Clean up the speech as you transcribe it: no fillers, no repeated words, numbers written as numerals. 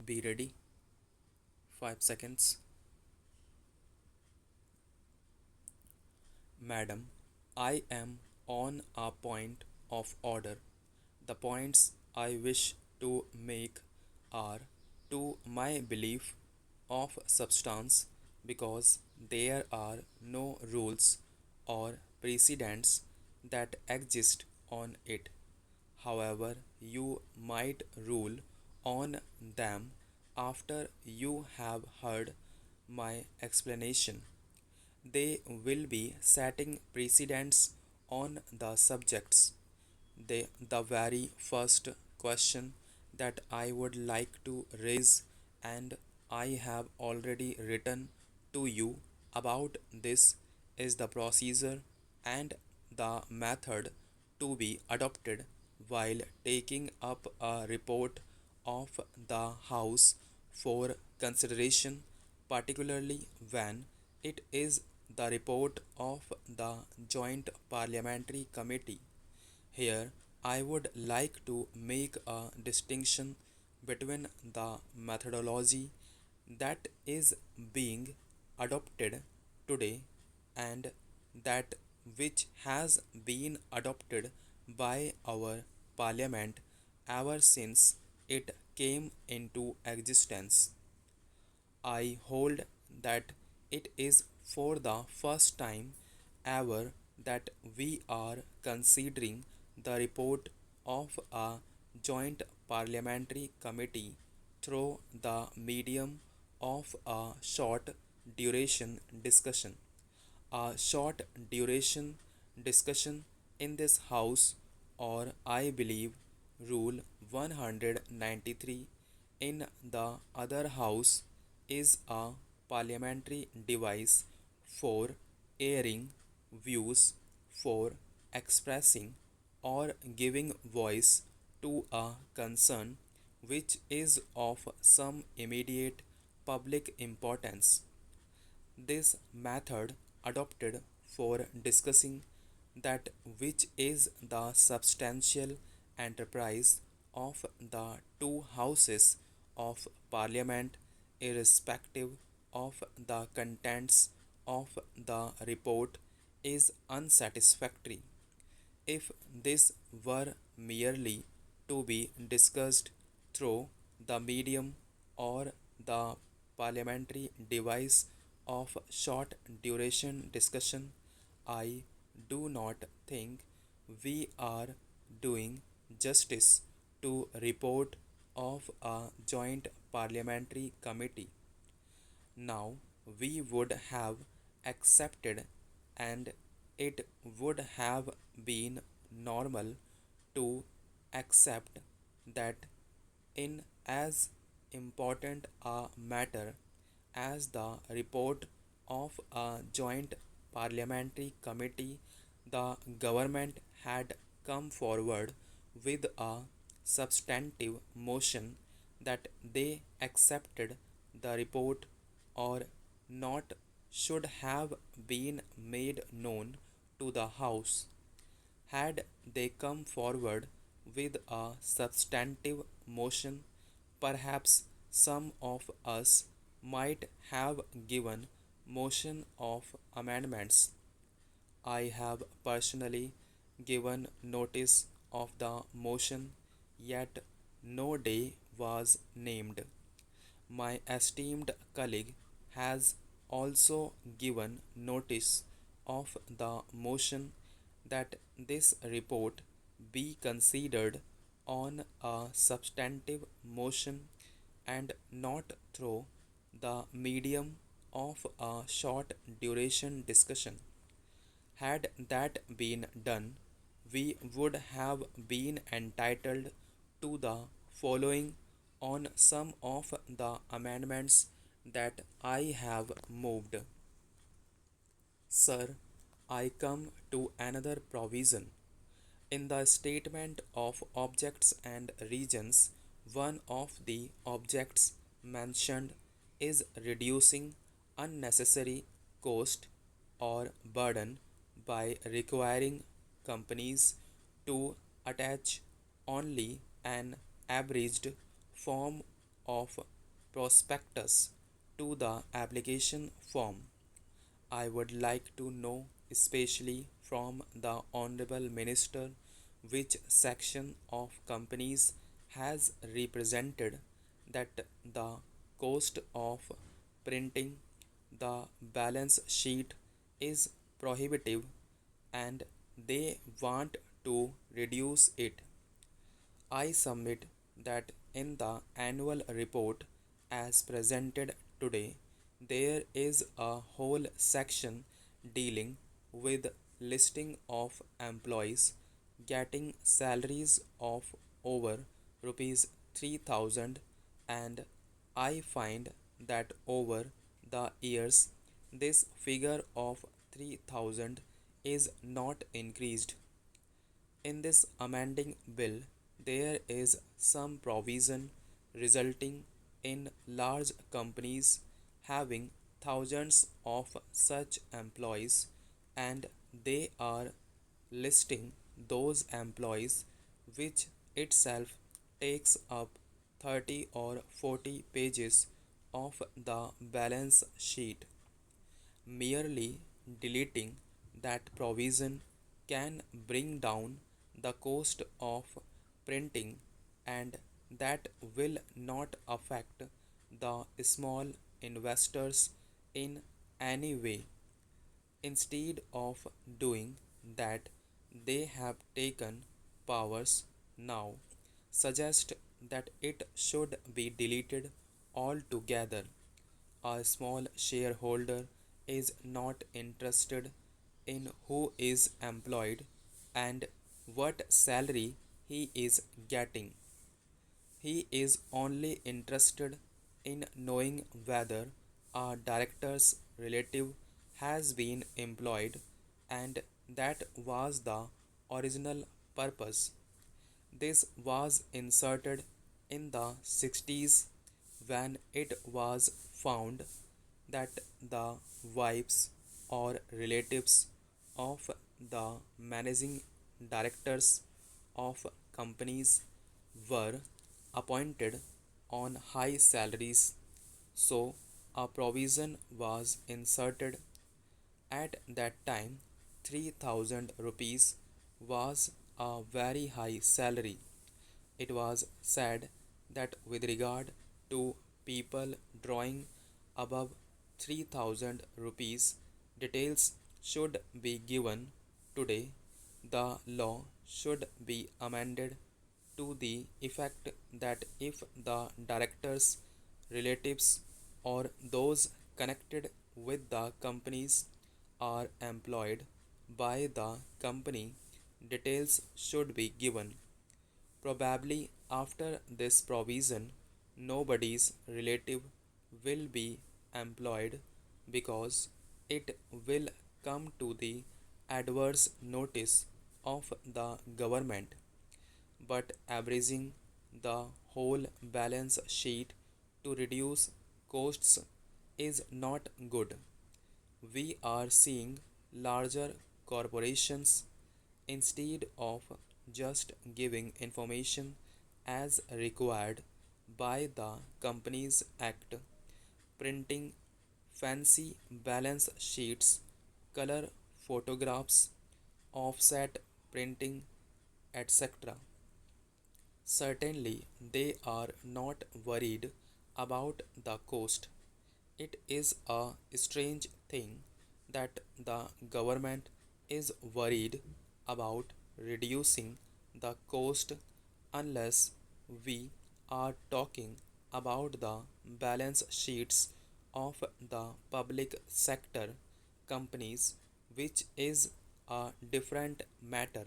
Be ready. 5 seconds. Madam, I am on a point of order. The points I wish to make are to my belief of substance because there are no rules or precedents that exist on it. However, you might rule on them after you have heard my explanation. They will be setting precedents on the subjects. The very first question that I would like to raise, and I have already written to you about this, is the procedure and the method to be adopted while taking up a report of the House for consideration, particularly when it is the report of the Joint Parliamentary Committee. Here, I would like to make a distinction between the methodology that is being adopted today and that which has been adopted by our Parliament ever since it came into existence. I hold that it is for the first time ever that we are considering the report of a joint parliamentary committee through the medium of a short duration discussion. A short duration discussion in this House, or I believe Rule 193 in the other House, is a parliamentary device for airing views, for expressing or giving voice to a concern which is of some immediate public importance. This method adopted for discussing that which is the substantial enterprise of the two houses of parliament, irrespective of the contents of the report, is unsatisfactory. If this were merely to be discussed through the medium or the parliamentary device of short duration discussion, I do not think we are doing justice to report of a joint parliamentary committee. Now we would have accepted, and it would have been normal to accept, that in as important a matter as the report of a joint parliamentary committee, the government had come forward with a substantive motion that they accepted the report or not should have been made known to the House. Had they come forward with a substantive motion, perhaps some of us might have given motion of amendments. I have personally given notice of the motion, yet no day was named. My esteemed colleague has also given notice of the motion that this report be considered on a substantive motion and not through the medium of a short duration discussion. Had that been done, we would have been entitled to the following on some of the amendments that I have moved. Sir, I come to another provision. In the statement of objects and regions, one of the objects mentioned is reducing unnecessary cost or burden by requiring companies to attach only an abridged form of prospectus to the application form. I would like to know, especially from the Honorable Minister, which section of companies has represented that the cost of printing the balance sheet is prohibitive and they want to reduce it. I submit that in the annual report as presented today, there is a whole section dealing with listing of employees getting salaries of over rupees 3000, and I find that over the years this figure of 3000 is not increased. In this amending bill, there is some provision resulting in large companies having thousands of such employees, and they are listing those employees, which itself takes up 30 or 40 pages of the balance sheet. Merely deleting that provision can bring down the cost of printing, and that will not affect the small investors in any way. Instead of doing that, they have taken powers now suggest that it should be deleted altogether. A small shareholder is not interested in who is employed and what salary he is getting. He is only interested in knowing whether a director's relative has been employed, and that was the original purpose. This was inserted in the 60s when it was found that the wives or relatives of the managing directors of companies were appointed on high salaries, so a provision was inserted. At that time, 3000 rupees was a very high salary. It was said that with regard to people drawing above 3000 rupees, details should be given. Today, the law should be amended to the effect that if the director's relatives or those connected with the companies are employed by the company, details should be given. Probably after this provision, nobody's relative will be employed because it will come to the adverse notice of the government. But averaging the whole balance sheet to reduce costs is not good. We are seeing larger corporations, instead of just giving information as required by the Companies Act, printing fancy balance sheets, color photographs, offset printing, etc. Certainly, they are not worried about the cost. It is a strange thing that the government is worried about reducing the cost unless we are talking about the balance sheets of the public sector companies, which is a different matter.